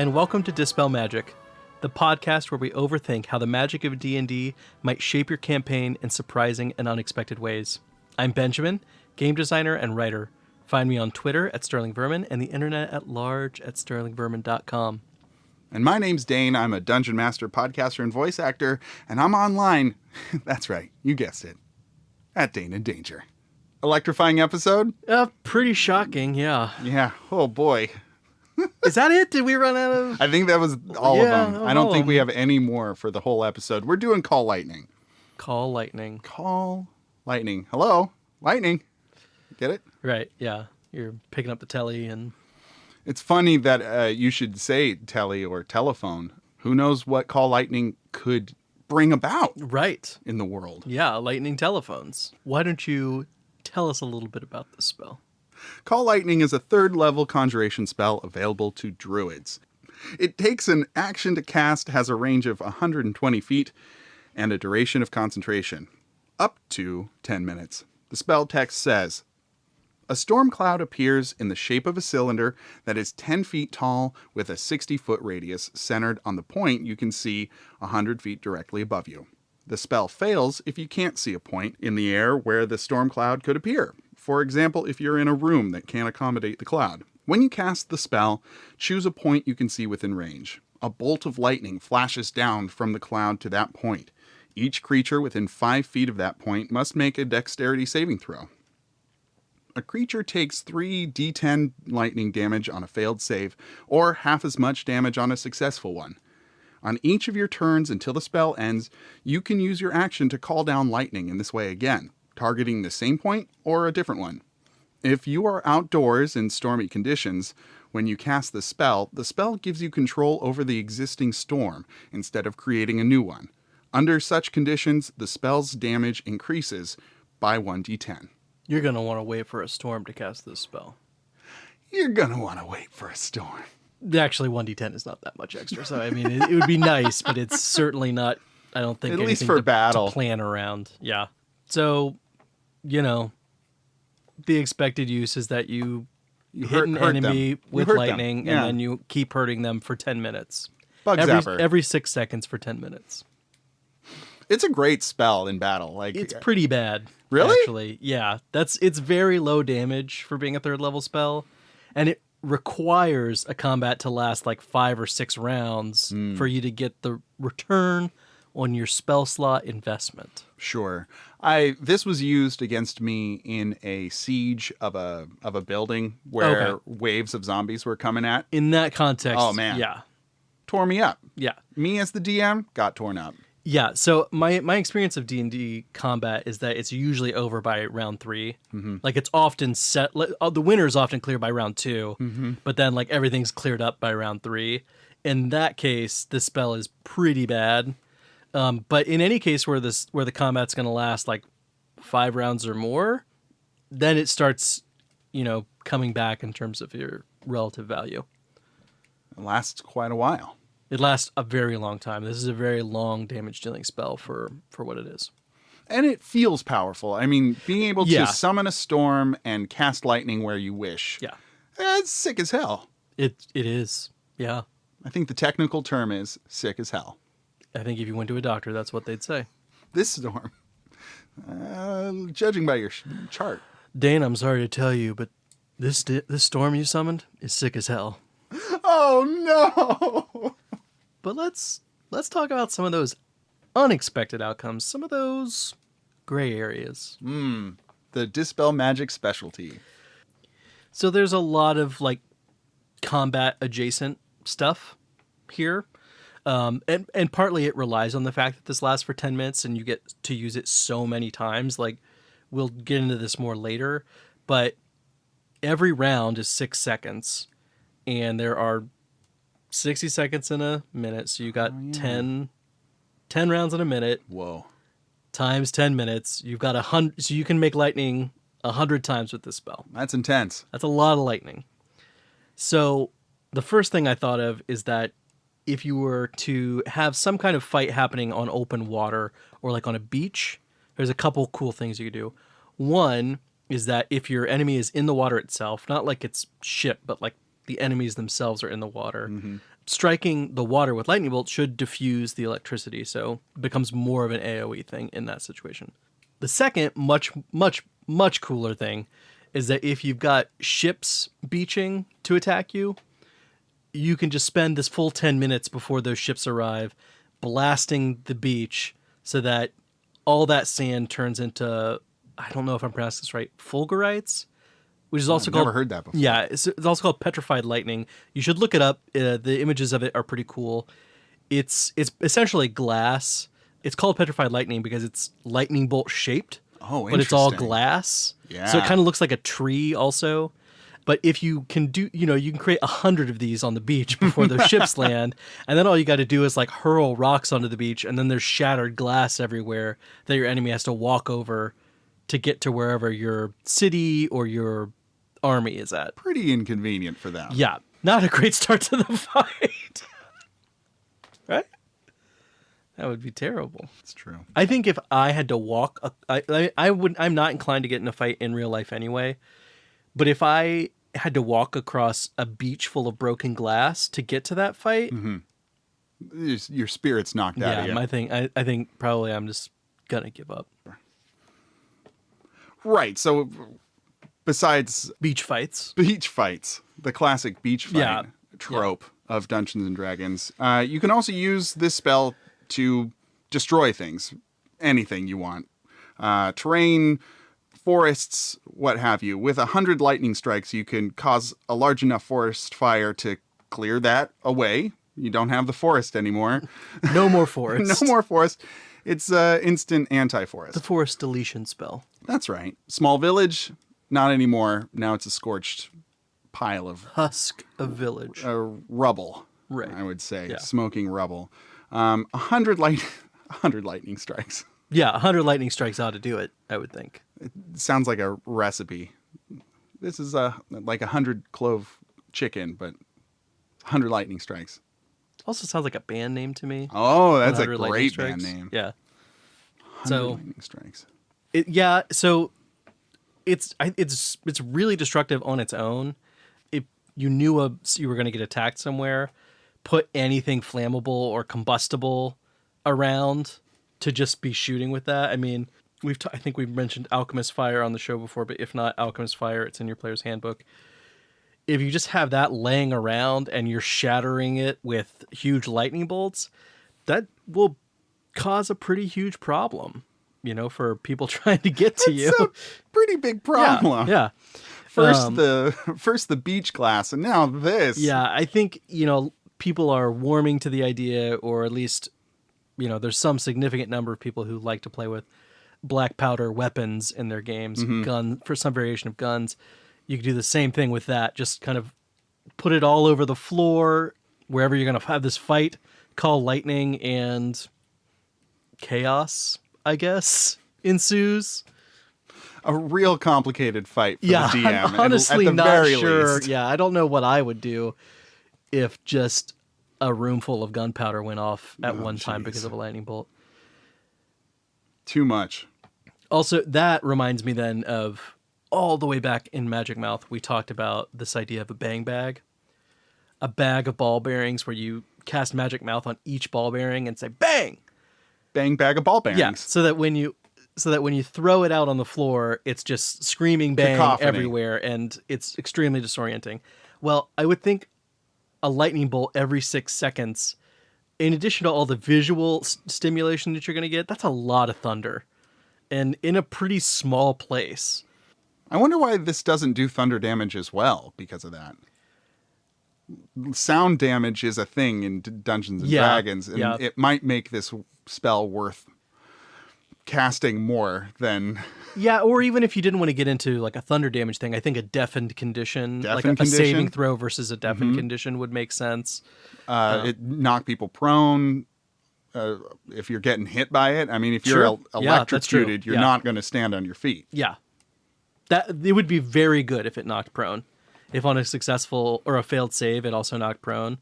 and welcome to Dispel Magic, the podcast where we overthink how the magic of D&D might shape your campaign in surprising and unexpected ways. I'm Benjamin, game designer and writer. Find me on Twitter at SterlingVermin and the internet at large at sterlingvermin.com. And my name's Dane. I'm a dungeon master, podcaster, and voice actor, and I'm online. That's right, you guessed it. At Dane in Danger. Electrifying episode? Pretty shocking, yeah. Yeah, oh boy. Is that it? Did we run out of... I think that was all of them. I don't think we have have any more for the whole episode. We're doing Call Lightning. Call Lightning. Call Lightning. Hello? Lightning. Get it? Right, yeah. You're picking up the telly and... It's funny that you should say telly or telephone. Who knows what Call Lightning could bring about right in the world. Yeah, lightning telephones. Why don't you tell us a little bit about this spell? Call Lightning is a 3rd level conjuration spell available to druids. It takes an action to cast, has a range of 120 feet, and a duration of concentration, up to 10 minutes. The spell text says, a storm cloud appears in the shape of a cylinder that is 10 feet tall with a 60-foot radius centered on the point you can see 100 feet directly above you. The spell fails if you can't see a point in the air where the storm cloud could appear. For example, if you're in a room that can't accommodate the cloud. When you cast the spell, choose a point you can see within range. A bolt of lightning flashes down from the cloud to that point. Each creature within 5 feet of that point must make a dexterity saving throw. A creature takes 3d10 lightning damage on a failed save, or half as much damage on a successful one. On each of your turns until the spell ends, you can use your action to call down lightning in this way again, targeting the same point or a different one. If you are outdoors in stormy conditions, when you cast the spell gives you control over the existing storm instead of creating a new one. Under such conditions, the spell's damage increases by 1d10. You're going to want to wait for a storm to cast this spell. You're going to want to wait for a storm. Actually, 1d10 is not that much extra, so I mean, it would be nice, but it's certainly not, I don't think, at anything least for battle to plan around. Yeah. So, the expected use is that you hit an enemy with lightning, and then you keep hurting them for 10 minutes. Every 6 seconds for 10 minutes. It's a great spell in battle. It's pretty bad. Really? Actually, yeah. It's very low damage for being a 3rd level spell, and it requires a combat to last like 5 or 6 rounds for you to get the return on your spell slot investment. Sure. This was used against me in a siege of a building where waves of zombies were coming at. In that context, oh man, yeah, tore me up. Yeah, me as the DM got torn up. Yeah, so my experience of D&D combat is that it's usually over by round 3. Mm-hmm. Like, it's often set... the winner is often clear by round 2, but then, like, everything's cleared up by round 3. In that case, this spell is pretty bad. But in any case where the combat's going to last, like, 5 rounds or more, then it starts, coming back in terms of your relative value. It lasts quite a while. It lasts a very long time. This is a very long damage dealing spell for what it is. And it feels powerful. I mean, being able to summon a storm and cast lightning where you wish. Yeah. It's sick as hell. It is. Yeah. I think the technical term is sick as hell. I think if you went to a doctor, that's what they'd say. This storm. Judging by your chart. Dane, I'm sorry to tell you, but this storm you summoned is sick as hell. Oh, no! But let's talk about some of those unexpected outcomes, some of those gray areas. The Dispel Magic specialty. So there's a lot of like combat adjacent stuff here. And partly it relies on the fact that this lasts for 10 minutes and you get to use it so many times. Like, we'll get into this more later, but every round is 6 seconds and there are 60 seconds in a minute, so you got 10 rounds in a minute. Whoa. Times 10 minutes. You've got 100, so you can make lightning 100 times with this spell. That's intense. That's a lot of lightning. So the first thing I thought of is that if you were to have some kind of fight happening on open water or like on a beach, there's a couple cool things you could do. One is that if your enemy is in the water itself, not like it's ship, but like the enemies themselves are in the water, striking the water with lightning bolt should diffuse the electricity, so it becomes more of an AoE thing in that situation. The second, much cooler thing is that if you've got ships beaching to attack you, you can just spend this full 10 minutes before those ships arrive blasting the beach so that all that sand turns into, I don't know if I'm pronouncing this right, fulgurites, which is also I've called... never heard that before. Yeah, it's also called petrified lightning. You should look it up. The images of it are pretty cool. It's essentially glass. It's called petrified lightning because it's lightning bolt shaped. Oh, but it's all interesting. glass. Yeah. So it kind of looks like a tree also. But if you can do, you can create 100 of these on the beach before those ships land. And then all you got to do is like hurl rocks onto the beach. And then there's shattered glass everywhere that your enemy has to walk over to get to wherever your city or your army is at. Pretty inconvenient for them. Yeah. Not a great start to the fight. Right? That would be terrible. It's true. I think if I had to walk, I'm not inclined to get in a fight in real life anyway. But if I had to walk across a beach full of broken glass to get to that fight, Your spirit's knocked out of you. my thing, I think probably I'm just gonna give up. Right. So besides Beach fights. beach fights, the classic beach fight Yeah. trope of Dungeons and Dragons, you can also use this spell to destroy things, anything you want. Terrain, forests, what have you. With 100 lightning strikes, you can cause a large enough forest fire to clear that away. You don't have the forest anymore. No more forest. No more forest. It's instant anti-forest. The forest deletion spell. That's right. Small village, not anymore. Now it's a scorched pile of Husk of village. rubble, Right. I would say. Yeah. Smoking rubble. 100 lightning strikes. Yeah, 100 lightning strikes ought to do it, I would think. Sounds like a recipe. This is like 100 clove chicken, but 100 lightning strikes. Also sounds like a band name to me. Oh, that's a 100 lightning great strikes. band name. Yeah. 100 So lightning strikes. so it's really destructive on its own. If you knew you were going to get attacked somewhere, put anything flammable or combustible around to just be shooting with that. I mean, I think we've mentioned Alchemist Fire on the show before, but if not Alchemist Fire, it's in your player's handbook. If you just have that laying around and you're shattering it with huge lightning bolts, that will cause a pretty huge problem, for people trying to get to you. It's a pretty big problem. Yeah. First the beach glass, and now this. Yeah, I think, people are warming to the idea, or at least, there's some significant number of people who like to play with black powder weapons in their games, for some variation of guns. You could do the same thing with that. Just kind of put it all over the floor, wherever you're going to have this fight, call lightning, and chaos, I guess, ensues. A real complicated fight for Yeah, the DM. I'm honestly at the not very sure. least. Yeah, I don't know what I would do if just a room full of gunpowder went off at one time because of a lightning bolt. Too much. Also, that reminds me then of all the way back in Magic Mouth, we talked about this idea of a bang bag. A bag of ball bearings where you cast Magic Mouth on each ball bearing and say, bang! Bang bag of ball bearings. Yeah, so that when you throw it out on the floor, it's just screaming bang Cacophony. everywhere, and it's extremely disorienting. Well, I would think a lightning bolt every 6 seconds, in addition to all the visual stimulation that you're going to get, that's a lot of thunder. And in a pretty small place. I wonder why this doesn't do thunder damage as well because of that. Sound damage is a thing in Dungeons and Dragons, and it might make this spell worth casting more than... Yeah, or even if you didn't want to get into like a thunder damage thing, I think a deafened condition, like a condition? saving throw versus a deafened condition would make sense. It knock people prone. If you're getting hit by it, I mean, if you're Sure. Yeah, that's true. electrocuted, you're Yeah. not going to stand on your feet. Yeah. That it would be very good if it knocked prone. If on a successful or a failed save it also knocked prone,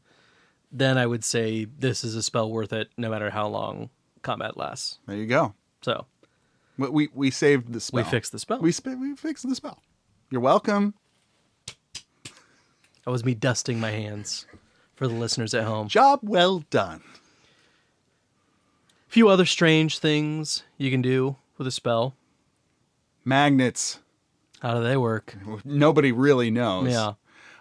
then I would say this is a spell worth it no matter how long combat lasts. There you go. So We saved the spell. we fixed the spell. We fixed the spell. You're welcome. That was me dusting my hands for the listeners at home. Job well done. A few other strange things you can do with a spell. Magnets. How do they work? Nobody really knows. Yeah.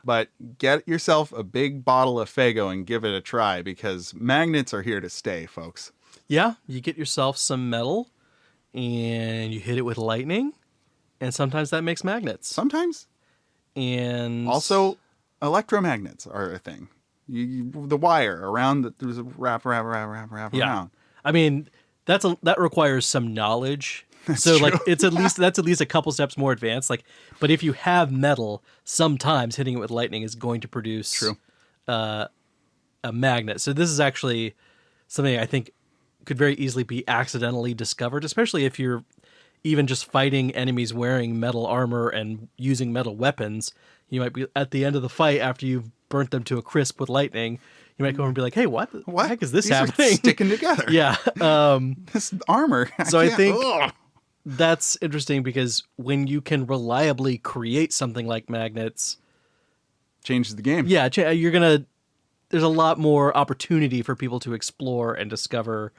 But get yourself a big bottle of Faygo and give it a try, because magnets are here to stay, folks. Yeah, you get yourself some metal and you hit it with lightning, and sometimes that makes magnets. Sometimes. And Also, electromagnets are a thing. The wire around, there's a wrap around. I mean, that requires some knowledge. That's so true. like that's at least a couple steps more advanced. Like, but if you have metal, sometimes hitting it with lightning is going to produce a magnet. So this is actually something I think could very easily be accidentally discovered, especially if you're even just fighting enemies wearing metal armor and using metal weapons. You might be at the end of the fight after you've burnt them to a crisp with lightning. You might go over and be like, "Hey, what the heck is this These happening?" Are sticking together. Yeah. This armor. I think that's interesting, because when you can reliably create something like magnets, changes the game. yeah, there's a lot more opportunity for people to explore and discover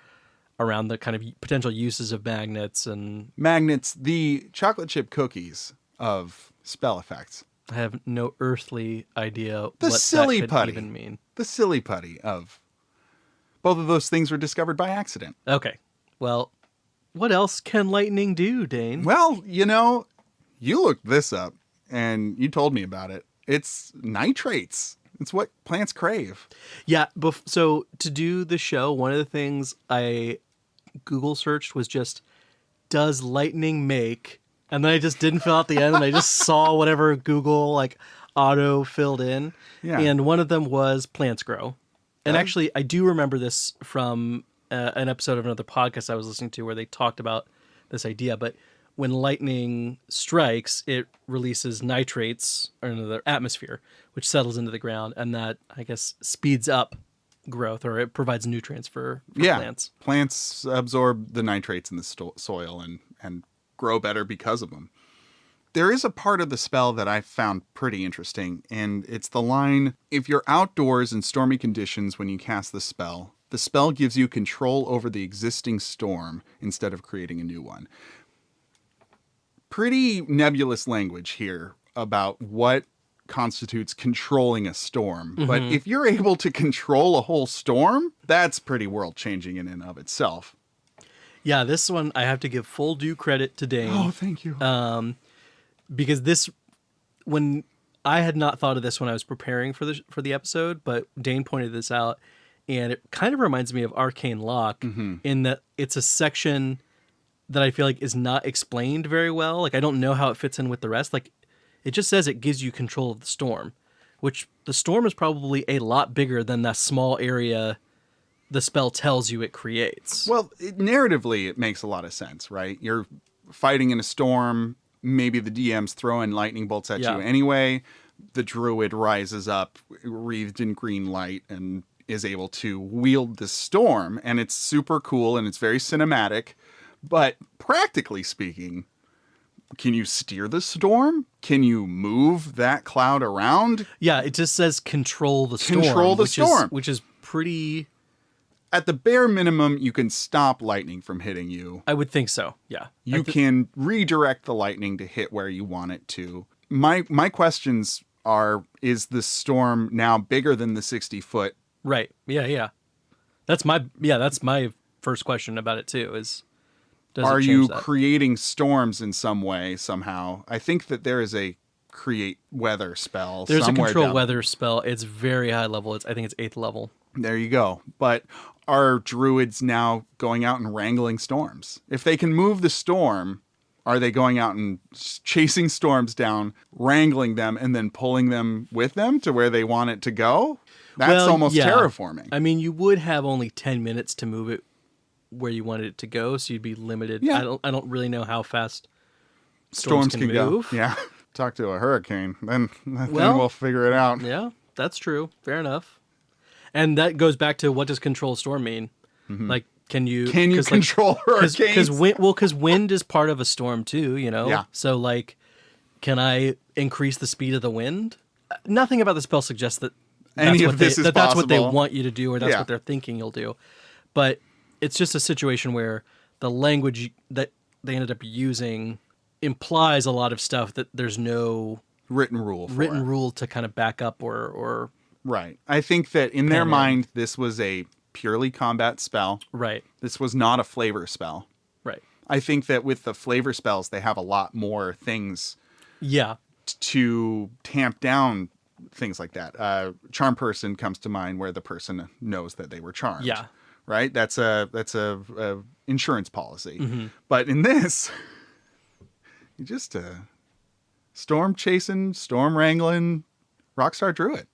around the kind of potential uses of magnets. And magnets, the chocolate chip cookies of spell effects. I have no earthly idea The what silly that could putty. even mean. The silly putty of both of those things were discovered by accident. Okay, well, what else can lightning do, Dane? Well, you looked this up and you told me about it. It's nitrates. It's what plants crave. Yeah, so to do the show, one of the things I Google searched was just, does lightning make? And then I just didn't fill out the end, and I just saw whatever Google like auto filled in. Yeah. And one of them was plants grow. And actually, I do remember this from an episode of another podcast I was listening to where they talked about this idea. But when lightning strikes, it releases nitrates into the atmosphere, which settles into the ground, and that, I guess, speeds up growth, or it provides nutrients for plants. Plants absorb the nitrates in the soil and grow better because of them. There is a part of the spell that I found pretty interesting, and it's the line, if you're outdoors in stormy conditions when you cast the spell gives you control over the existing storm instead of creating a new one. Pretty nebulous language here about what constitutes controlling a storm. Mm-hmm. But if you're able to control a whole storm, that's pretty world-changing in and of itself. Yeah, this one I have to give full due credit to Dane. Oh, thank you. Because when I had not thought of this when I was preparing for the episode, but Dane pointed this out, and it kind of reminds me of Arcane Lock in that it's a section that I feel like is not explained very well. Like, I don't know how it fits in with the rest. Like, it just says it gives you control of the storm, which the storm is probably a lot bigger than that small area the spell tells you it creates. Well, narratively, it makes a lot of sense, right? You're fighting in a storm. Maybe the DM's throwing lightning bolts at you anyway. The druid rises up, wreathed in green light, and is able to wield the storm. And it's super cool, and it's very cinematic. But practically speaking, can you steer the storm? Can you move that cloud around? Yeah, it just says control the storm. Control the storm. Which is pretty... At the bare minimum, you can stop lightning from hitting you. I would think so, yeah. You can redirect the lightning to hit where you want it to. My questions are, is the storm now bigger than the 60-foot? Right, yeah. That's my first question about it, too, is... Are you creating storms in some way, somehow? I think that there is a create weather spell. There's a control weather spell. It's very high level. I think it's 8th level. There you go. But are druids now going out and wrangling storms? If they can move the storm, are they going out and chasing storms down, wrangling them, and then pulling them with them to where they want it to go? That's almost terraforming. I mean, you would have only 10 minutes to move it where you wanted it to go, so you'd be limited. Yeah. I don't really know how fast storms can move. Go. Yeah. Talk to a hurricane, then we'll figure it out. Yeah, that's true. Fair enough. And that goes back to, what does control storm mean? Mm-hmm. Like, can you control hurricanes? Because wind is part of a storm too, Yeah. So like, can I increase the speed of the wind? Nothing about the spell suggests that any of this is possible. That's what they want you to do, or that's Yeah. what they're thinking you'll do. But it's just a situation where the language that they ended up using implies a lot of stuff that there's no written rule for. rule to kind of back up or Right. I think that in their Pen in. mind, this was a purely combat spell. right, This was not a flavor spell. right. I think that with the flavor spells, they have a lot more things Yeah, to tamp down things like that. Charm person comes to mind, where the person knows that they were charmed. Yeah. Right. That's a insurance policy. Mm-hmm. But in this, you just storm chasing, storm wrangling, rockstar druid.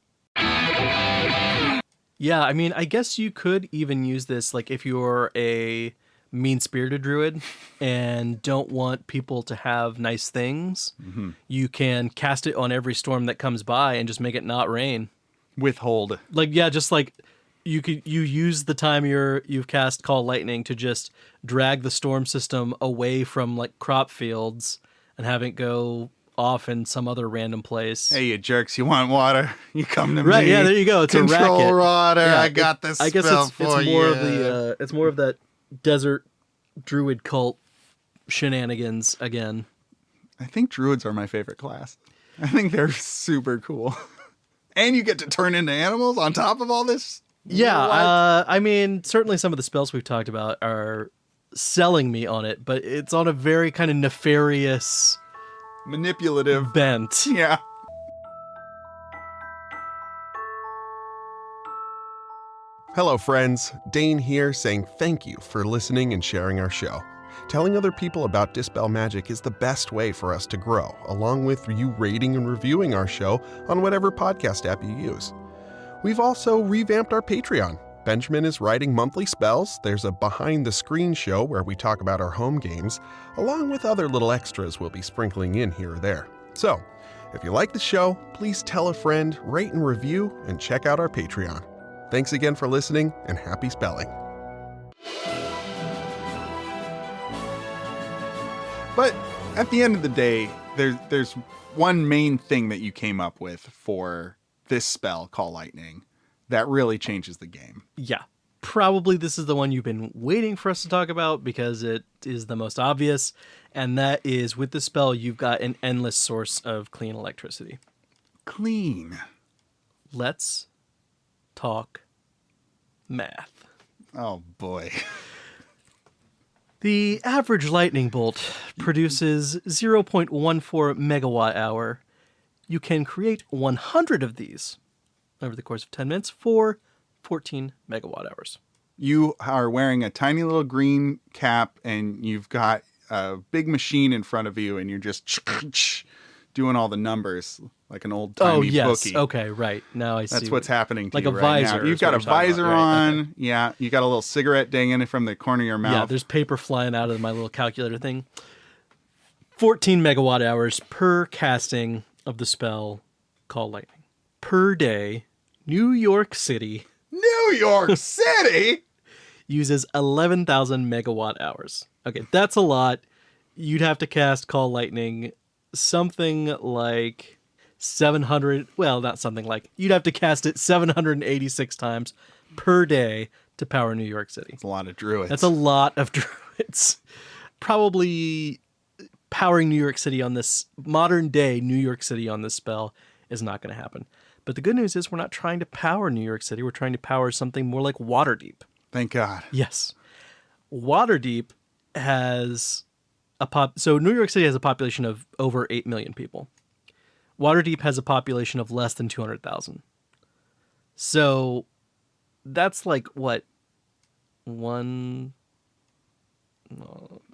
yeah. I mean, I guess you could even use this like if you're a mean-spirited druid and don't want people to have nice things, you can cast it on every storm that comes by and just make it not rain. Withhold. Like, yeah, just like you use the time you've cast Call Lightning to just drag the storm system away from like crop fields and have it go off in some other random place. Hey, you jerks! You want water? You come to Right? me. Yeah, there you go. It's Control a racket. water. Yeah, I got this spell I guess it's for more you. of the it's more of that desert druid cult shenanigans again. I think druids are my favorite class. I think they're super cool. And you get to turn into animals on top of all this? Yeah, What? I mean, certainly some of the spells we've talked about are selling me on it, but it's on a very kind of nefarious Manipulative. bent. Yeah. Hello, friends. Dane here saying thank you for listening and sharing our show. Telling other people about Dispel Magic is the best way for us to grow, along with you rating and reviewing our show on whatever podcast app you use. We've also revamped our Patreon. Benjamin is writing monthly spells. There's a behind-the-screen show where we talk about our home games, along with other little extras we'll be sprinkling in here or there. So, if you like the show, please tell a friend, rate and review, and check out our Patreon. Thanks again for listening, and happy spelling. But at the end of the day, there's one main thing that you came up with for this spell, Call Lightning, that really changes the game. Yeah. Probably this is the one you've been waiting for us to talk about because it is the most obvious, and that is with the spell you've got an endless source of clean electricity. Clean. Let's talk math. Oh, boy. The average lightning bolt produces 0.14 megawatt hour. You can create 100 of these over the course of 10 minutes for 14 megawatt hours. You are wearing a tiny little green cap, and you've got a big machine in front of you, and you're just doing all the numbers like an old-timey Oh, yes. bookie. Okay, right. Now I see. That's what's happening to Like you a right visor now. is You've got a what you're talking visor about, right? on. Yeah, you got a little cigarette dangling from the corner of your mouth. Yeah, there's paper flying out of my little calculator thing. 14 megawatt hours per casting of the spell Call Lightning. Per day, New York City New York City? uses 11,000 megawatt hours. Okay, that's a lot. You'd have to cast Call Lightning something like 700, well, not something like, you'd have to cast it 786 times per day to power New York City. It's a lot of druids. That's a lot of druids. Probably powering New York City on this modern day New York City on this spell is not going to happen. But the good news is we're not trying to power New York City. We're trying to power something more like Waterdeep. Thank God. Yes. Waterdeep has so New York City has a population of over 8 million people. Waterdeep has a population of less than 200,000. So that's like what? One.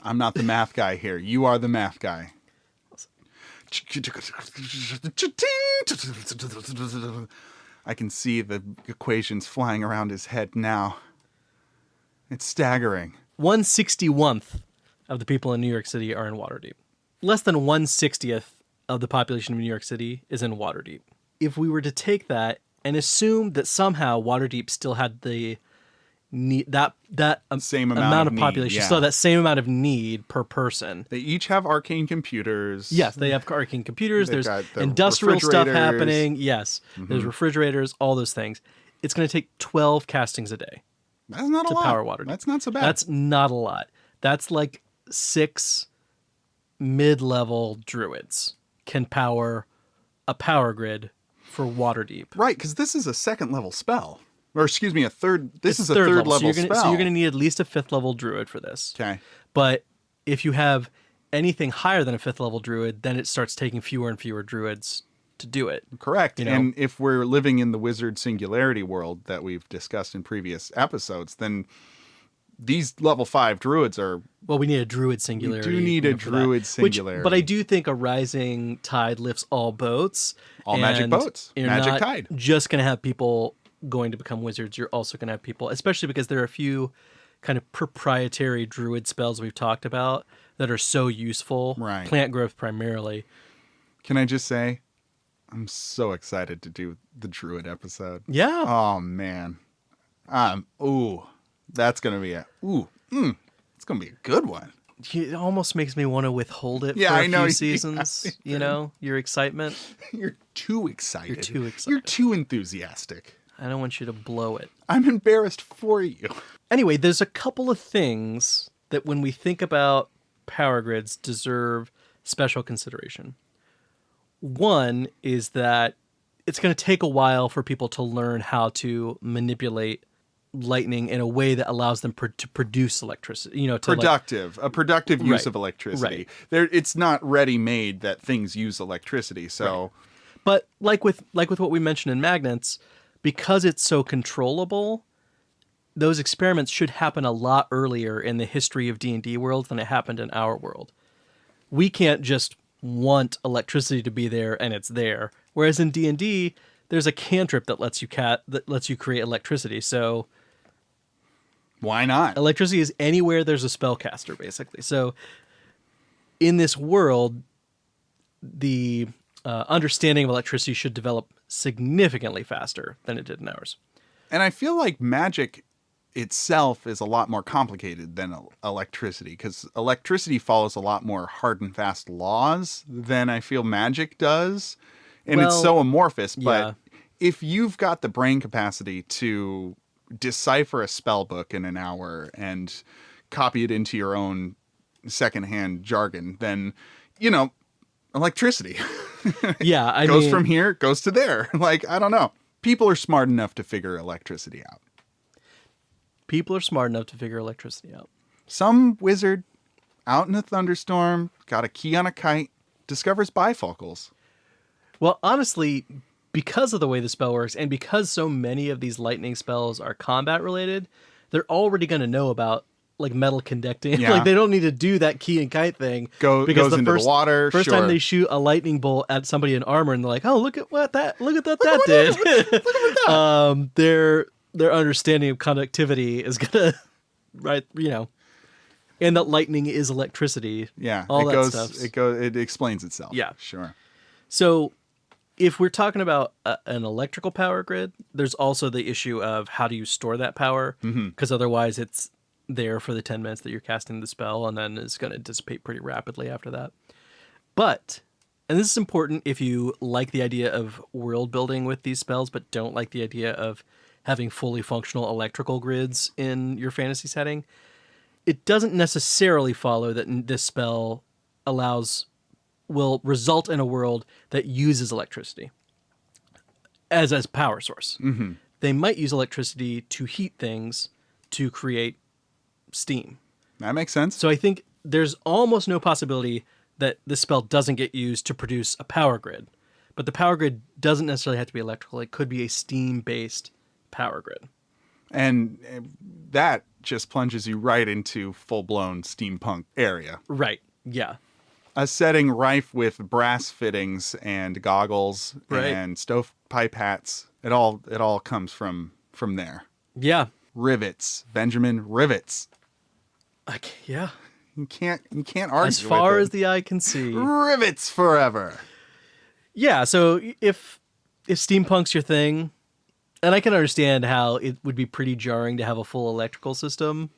I'm not the math guy here. You are the math guy. I can see the equations flying around his head now. It's staggering. 1/61th of the people in New York City are in Waterdeep. Less than 1/60th of the population of New York City is in Waterdeep. If we were to take that and assume that somehow Waterdeep still had the need that Same amount of need, population. yeah. So that same amount of need per person. They each have arcane computers. Yes, they have arcane computers. They've There's got the industrial stuff refrigerators. happening. Yes, there's refrigerators, all those things. It's going to take 12 castings a day That's not a to lot. power Waterdeep. That's not so bad. That's not a lot. That's like 6 mid-level druids can power a power grid for Waterdeep. right, because this is a second level spell. Or excuse me, this is a third third level so you're gonna, spell. So you're going to need at least a 5th level druid for this. Okay. But if you have anything higher than a 5th level druid, then it starts taking fewer and fewer druids to do it. Correct. You know? And if we're living in the wizard singularity world that we've discussed in previous episodes, then these level 5 druids are... Well, we need a druid singularity. We do need a for that. druid singularity. But I do think a rising tide lifts all boats. All magic boats. You're Magic not tide. just going to have people going to become wizards. You're also going to have people, especially because there are a few kind of proprietary druid spells we've talked about that are so useful. Right. Plant growth primarily. Can I just say, I'm so excited to do the druid episode. Yeah. Oh, man. That's going to be it's going to be a good one. It almost makes me want to withhold it Yeah, for I a know. few seasons. You know, your excitement. You're too excited. You're too excited. You're too enthusiastic. I don't want you to blow it. I'm embarrassed for you. Anyway, there's a couple of things that when we think about power grids deserve special consideration. One is that it's going to take a while for people to learn how to manipulate lightning in a way that allows them to produce electricity. You know, to A productive use Right. of electricity. Right. It's not ready-made that things use electricity. So But like with what we mentioned in magnets, because it's so controllable, those experiments should happen a lot earlier in the history of D&D world than it happened in our world. We can't just want electricity to be there and it's there. Whereas in D&D, there's a cantrip that lets you create electricity. So why not? electricity is anywhere there's a spellcaster, basically. So in this world, the understanding of electricity should develop significantly faster than it did in ours. And I feel like magic itself is a lot more complicated than electricity, because electricity follows a lot more hard and fast laws than I feel magic does. And it's Well, so amorphous. yeah. But if you've got the brain capacity to decipher a spell book in an hour and copy it into your own secondhand jargon, then, electricity. Yeah, I goes mean, from here, goes to there. Like, I don't know. People are smart enough to figure electricity out. people are smart enough to figure electricity out. Some wizard out in a thunderstorm, got a key on a kite, discovers bifocals. Well, honestly, because of the way the spell works, and because so many of these lightning spells are combat related, they're already going to know about like metal conducting. Yeah. Like they don't need to do that key and kite thing. Goes into the water. First sure. time they shoot a lightning bolt at somebody in armor, and they're like, "Oh, look at that did." Look at that. Their understanding of conductivity is gonna, right? And that lightning is electricity. Yeah, all it that goes. stuff. It explains itself. Yeah. Sure. So if we're talking about an electrical power grid, there's also the issue of how do you store that power? Because otherwise it's there for the 10 minutes that you're casting the spell, and then it's going to dissipate pretty rapidly after that. But, and this is important if you like the idea of world building with these spells, but don't like the idea of having fully functional electrical grids in your fantasy setting, it doesn't necessarily follow that this spell will result in a world that uses electricity as a power source. Mm-hmm. They might use electricity to heat things to create steam. That makes sense. So I think there's almost no possibility that this spell doesn't get used to produce a power grid. But the power grid doesn't necessarily have to be electrical. It could be a steam-based power grid. And that just plunges you right into full-blown steampunk area. Right. Yeah. A setting rife with brass fittings and goggles Right. and stovepipe hats. It all comes from there. Yeah. Rivets, Benjamin, rivets. Yeah. You can't argue As far with as the eye can see. rivets forever. Yeah, so if steampunk's your thing, And I can understand how it would be pretty jarring to have a full electrical system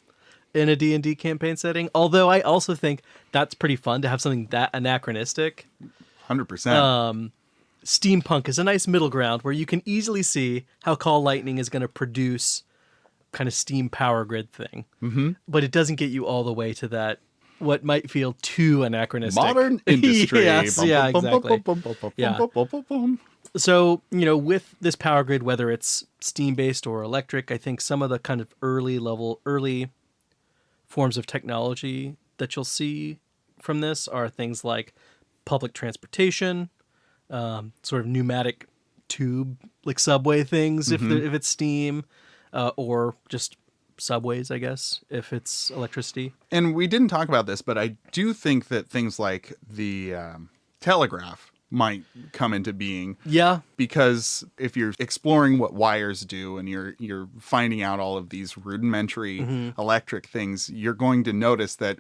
in a D&D campaign setting. Although I also think that's pretty fun to have something that anachronistic. 100%. Steampunk is a nice middle ground where you can easily see how Call Lightning is going to produce kind of steam power grid thing. Mm-hmm. But it doesn't get you all the way to that, what might feel too anachronistic. Modern industry. Yes, yeah, exactly. Yeah. So, with this power grid, whether it's steam-based or electric, I think some of the kind of early forms of technology that you'll see from this are things like public transportation, sort of pneumatic tube, like subway things, if it's steam, or just subways, I guess, if it's electricity. And we didn't talk about this, but I do think that things like the telegraph might come into being. Yeah. Because if you're exploring what wires do and you're finding out all of these rudimentary electric things, you're going to notice that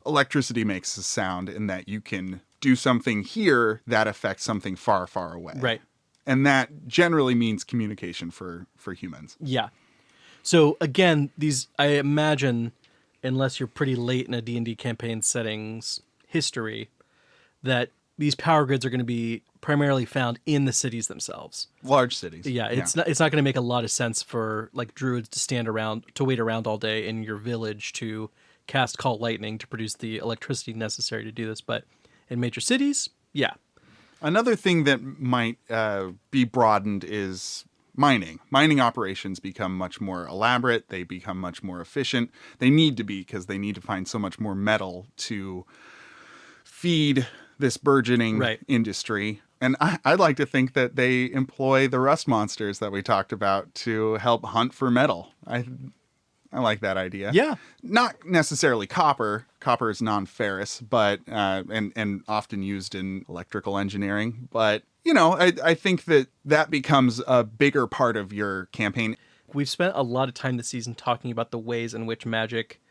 electricity makes a sound and that you can do something here that affects something far, far away. Right. And that generally means communication for humans. Yeah. So again, I imagine, unless you're pretty late in a D&D campaign setting's history, that these power grids are going to be primarily found in the cities themselves. Large cities. Yeah, it's not going to make a lot of sense for like druids to wait around all day in your village to cast Call Lightning to produce the electricity necessary to do this. But in major cities, yeah. Another thing that might be broadened is mining. Mining operations become much more elaborate. They become much more efficient. They need to be, because they need to find so much more metal to feed this burgeoning industry. And I'd like to think that they employ the rust monsters that we talked about to help hunt for metal. I like that idea. Yeah. Not necessarily copper. Copper is non-ferrous, but and often used in electrical engineering. But, I think that becomes a bigger part of your campaign. We've spent a lot of time this season talking about the ways in which magic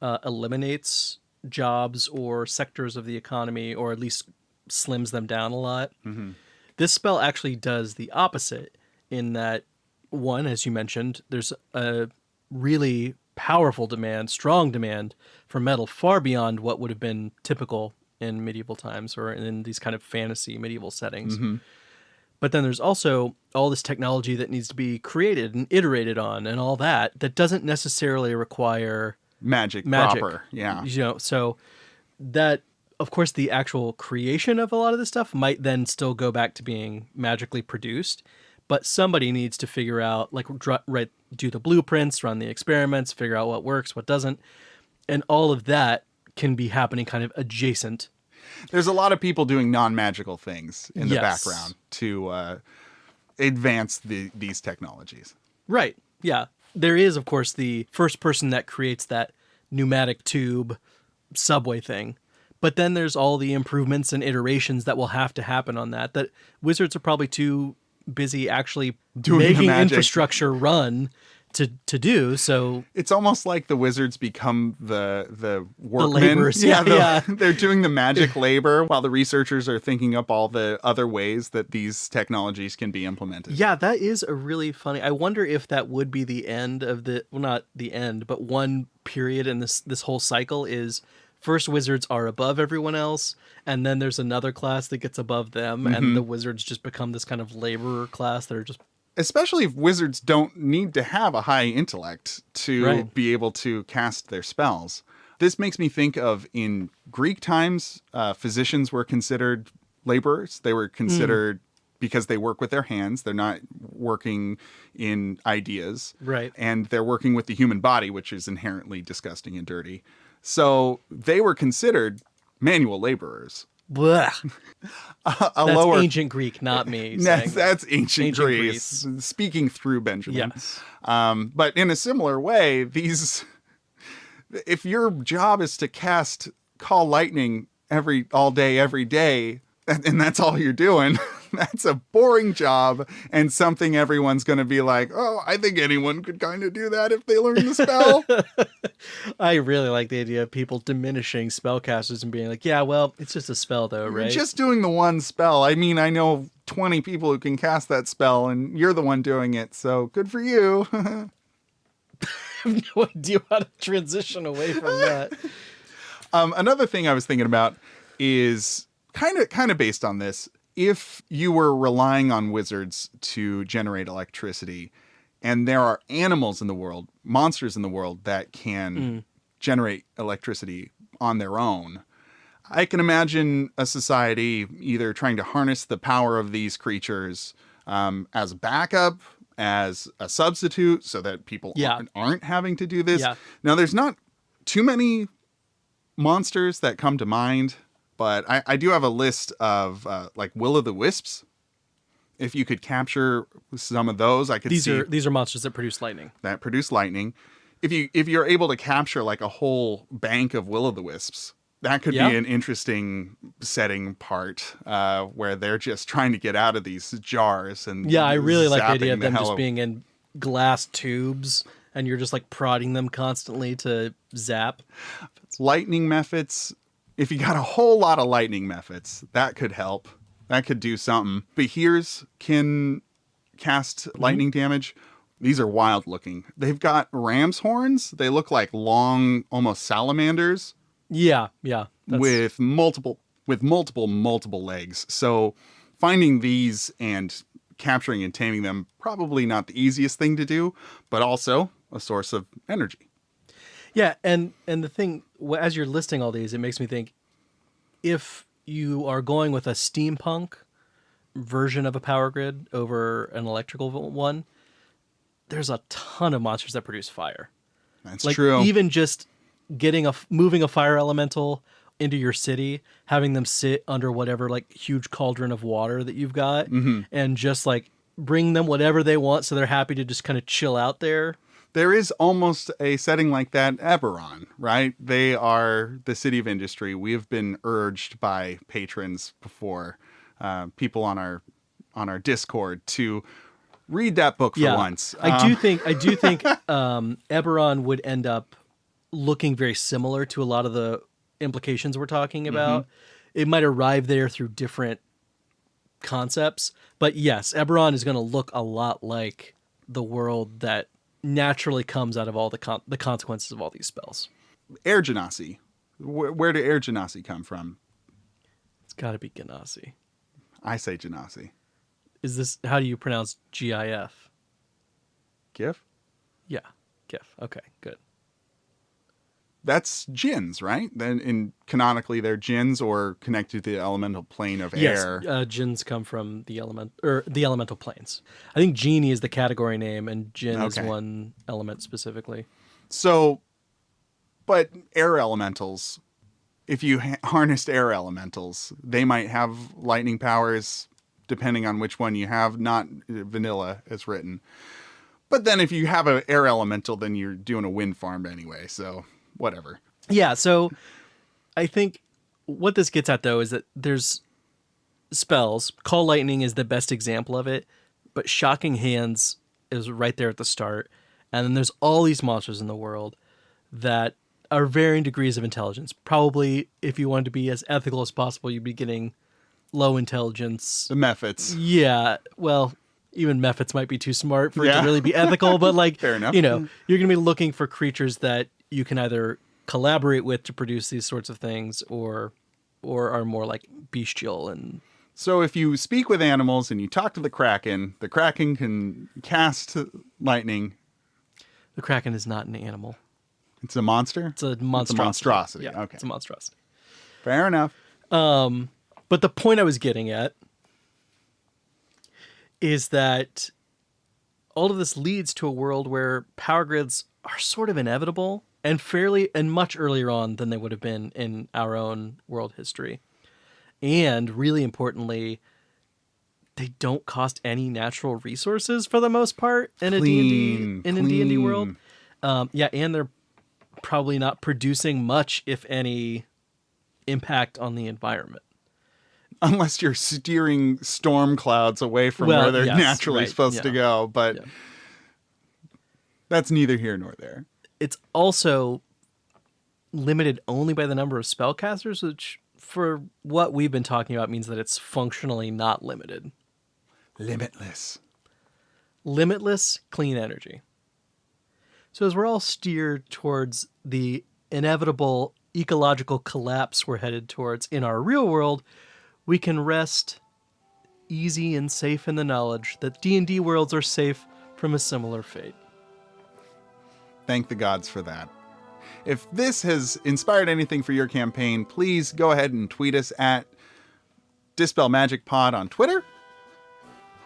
eliminates jobs or sectors of the economy, or at least slims them down a lot. Mm-hmm. This spell actually does the opposite in that, one, as you mentioned, there's a really powerful demand, strong demand for metal far beyond what would have been typical in medieval times or in these kind of fantasy medieval settings. Mm-hmm. But then there's also all this technology that needs to be created and iterated on and all that doesn't necessarily require magic proper. Yeah. So that, of course, the actual creation of a lot of this stuff might then still go back to being magically produced, but somebody needs to figure out, do the blueprints, run the experiments, figure out what works, what doesn't. And all of that can be happening kind of adjacent. There's a lot of people doing non-magical things in the background to advance these technologies. Right. Yeah. There is, of course, the first person that creates that pneumatic tube subway thing. But then there's all the improvements and iterations that will have to happen on that wizards are probably too busy actually making infrastructure run to do. So it's almost like the wizards become the workmen. The laborers. Yeah. They're doing the magic labor while the researchers are thinking up all the other ways that these technologies can be implemented. Yeah, that is a really funny. I wonder if that would be the end of not the end, but one period in this whole cycle is first wizards are above everyone else, and then there's another class that gets above them, and the wizards just become this kind of laborer class that are just... Especially if wizards don't need to have a high intellect to be able to cast their spells. This makes me think of, in Greek times, physicians were considered laborers. They were considered, because they work with their hands, they're not working in ideas. Right. And they're working with the human body, which is inherently disgusting and dirty. So they were considered manual laborers. That's lower ancient Greek, not me. That's ancient Greece. Speaking through Benjamin. Yes. But in a similar way, if your job is to cast Call Lightning all day, every day, and that's all you're doing, that's a boring job and something everyone's going to be like, oh, I think anyone could kind of do that if they learn the spell. I really like the idea of people diminishing spellcasters and being like, yeah, well, it's just a spell though, right? You're just doing the one spell. I mean, I know 20 people who can cast that spell, and you're the one doing it, so good for you. I have no idea how to transition away from that. Another thing I was thinking about is kind of based on this. If you were relying on wizards to generate electricity, and there are animals in the world, monsters in the world that can generate electricity on their own, I can imagine a society either trying to harness the power of these creatures as a backup, as a substitute, so that people aren't having to do this. Yeah. Now, there's not too many monsters that come to mind, but I do have a list of like will-o'-the-wisps. If you could capture some of those, I could see These are monsters that produce lightning. If you're able to capture like a whole bank of will-o'-the-wisps, that could be an interesting setting part where they're just trying to get out of these jars. And I really like the idea of zapping them just hell being in glass tubes and you're just like prodding them constantly to zap. Lightning methods. If you got a whole lot of lightning methods, that could help. That could do something. Behears can cast lightning damage. These are wild looking. They've got ram's horns. They look like long, almost salamanders. Yeah. With multiple legs. So finding these and capturing and taming them, probably not the easiest thing to do, but also a source of energy. Yeah, and the thing, as you're listing all these, it makes me think, if you are going with a steampunk version of a power grid over an electrical one, there's a ton of monsters that produce fire. That's true. Even just moving a fire elemental into your city, having them sit under whatever like huge cauldron of water that you've got, and just like bring them whatever they want, so they're happy to just kind of chill out there. There is almost a setting like that, Eberron, right? They are the city of industry. We have been urged by patrons before, people on our Discord, to read that book for once. I do think Eberron would end up looking very similar to a lot of the implications we're talking about. It might arrive there through different concepts, but yes, Eberron is going to look a lot like the world that naturally comes out of all the consequences of all these spells. Air Genasi. Where do Air Genasi come from? It's got to be Genasi. I say Genasi. Is this, how do you pronounce GIF? GIF? Yeah, GIF. Okay, good. That's djinns, right? Then canonically they're djinns or connected to the elemental plane of air. Yes, djinns come from the elemental planes. I think genie is the category name, and djinn is one element specifically. So, but air elementals, if you harnessed air elementals, they might have lightning powers, depending on which one you have. Not vanilla as written. But then if you have an air elemental, then you're doing a wind farm anyway, so whatever. Yeah, so I think what this gets at, though, is that there's spells. Call Lightning is the best example of it, but Shocking Hands is right there at the start. And then there's all these monsters in the world that are varying degrees of intelligence. Probably, if you wanted to be as ethical as possible, you'd be getting low intelligence. The Mephits. Yeah, well, even Mephits might be too smart for it to really be ethical, but like, fair enough. You know, you're going to be looking for creatures that you can either collaborate with to produce these sorts of things, or are more like bestial. And so if you speak with animals and you talk to the Kraken can cast lightning. The Kraken is not an animal. It's a monster? It's a monstrosity. It's a monstrosity. Yeah, okay. It's a monstrosity. Fair enough. But the point I was getting at is that all of this leads to a world where power grids are sort of inevitable, and much earlier on than they would have been in our own world history. And really importantly, they don't cost any natural resources for the most part in a D&D world. And they're probably not producing much, if any, impact on the environment. Unless you're steering storm clouds away from where they're naturally supposed to go, but that's neither here nor there. It's also limited only by the number of spellcasters, which for what we've been talking about means that it's functionally not limited. Limitless. Limitless clean energy. So as we're all steered towards the inevitable ecological collapse we're headed towards in our real world, we can rest easy and safe in the knowledge that D&D worlds are safe from a similar fate. Thank the gods for that. If this has inspired anything for your campaign, please go ahead and tweet us at Dispel Magic Pod on Twitter.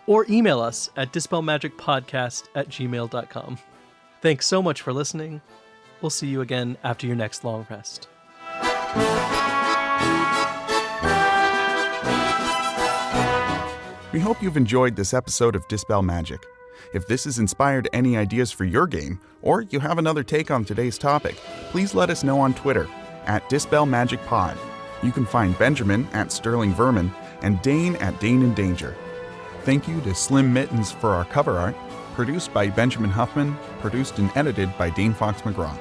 Or email us at dispelmagicpodcast@gmail.com. Thanks so much for listening. We'll see you again after your next long rest. We hope you've enjoyed this episode of Dispel Magic. If this has inspired any ideas for your game, or you have another take on today's topic, please let us know on Twitter at Dispel Magic Pod. You can find Benjamin at Sterling Vermin and Dane at Dane in Danger. Thank you to Slim Mittens for our cover art, produced by Benjamin Huffman, produced and edited by Dane Fox-McGraw.